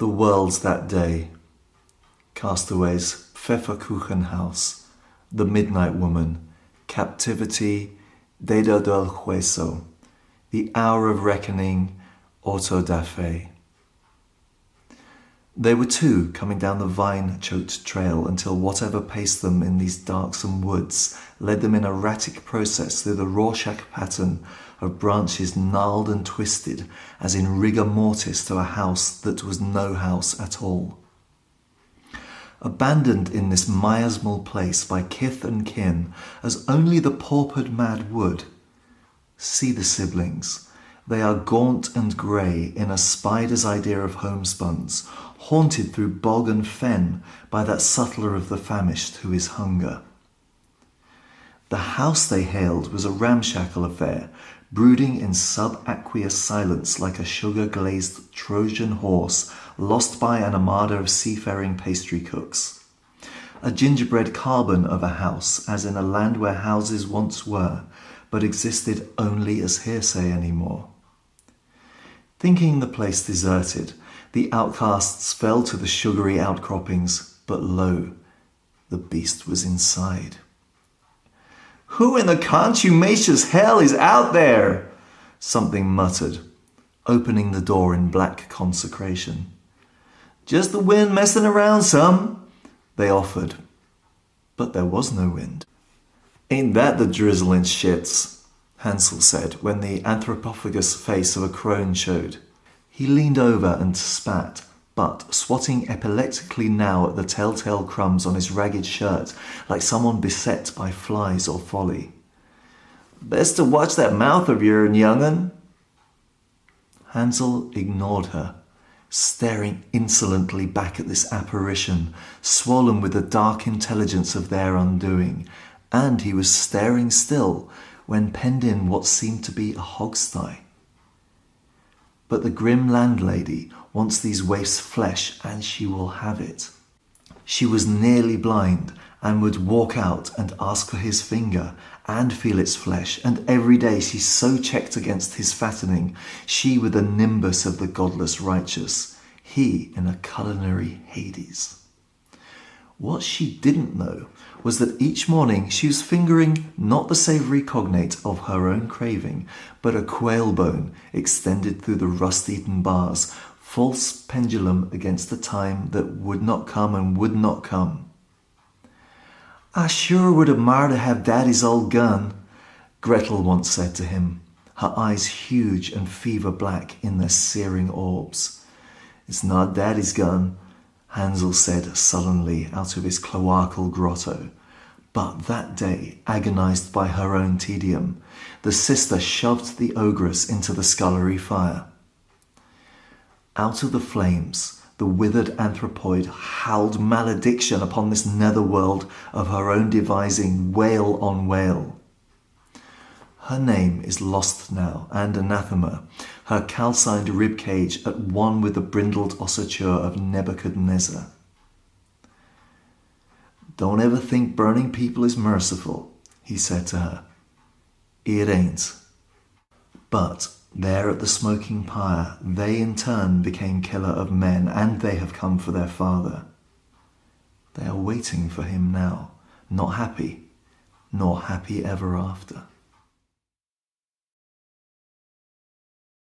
The World's That Day, Castaways, Pfefferkuchenhaus, The Midnight Woman, Captivity, Dedo del Hueso, The Hour of Reckoning, Auto da Fe. They were two coming down the vine-choked trail until whatever paced them in these darksome woods led them in erratic process through the Rorschach pattern of branches gnarled and twisted as in rigor mortis to a house that was no house at all. Abandoned in this miasmal place by kith and kin as only the paupered mad would. See the siblings. They are gaunt and grey in a spider's idea of homespuns, haunted through bog and fen by that subtler of the famished who is hunger. The house they hailed was a ramshackle affair, brooding in subaqueous silence like a sugar-glazed Trojan horse lost by an armada of seafaring pastry cooks. A gingerbread carbon of a house, as in a land where houses once were, but existed only as hearsay anymore. Thinking the place deserted, the outcasts fell to the sugary outcroppings, but lo, the beast was inside. "Who in the contumacious hell is out there?" something muttered, opening the door in black consecration. "Just the wind messing around some," they offered. But there was no wind. "Ain't that the drizzling shits?" Hansel said when the anthropophagus face of a crone showed. He leaned over and spat, but swatting epileptically now at the telltale crumbs on his ragged shirt like someone beset by flies or folly. "Best to watch that mouth of yourn, young'un." Hansel ignored her, staring insolently back at this apparition, swollen with the dark intelligence of their undoing, and he was staring still when penned in what seemed to be a hogsty. But the grim landlady wants these waifs' flesh, and she will have it. She was nearly blind, and would walk out and ask for his finger, and feel its flesh, and every day she so checked against his fattening, she with the nimbus of the godless righteous, he in a culinary Hades. What she didn't know was that each morning she was fingering not the savoury cognate of her own craving, but a quail bone extended through the rust-eaten bars, false pendulum against the time that would not come and would not come. "I sure would admire to have Daddy's old gun," Gretel once said to him, her eyes huge and fever-black in their searing orbs. "It's not Daddy's gun," Hansel said sullenly out of his cloacal grotto. But that day, agonized by her own tedium, the sister shoved the ogress into the scullery fire. Out of the flames, the withered anthropoid howled malediction upon this netherworld of her own devising, wail on wail. Her name is lost now, and anathema, her calcined ribcage at one with the brindled ossature of Nebuchadnezzar. "Don't ever think burning people is merciful," he said to her. "It ain't." But there at the smoking pyre, they in turn became killer of men, and they have come for their father. They are waiting for him now, not happy, nor happy ever after.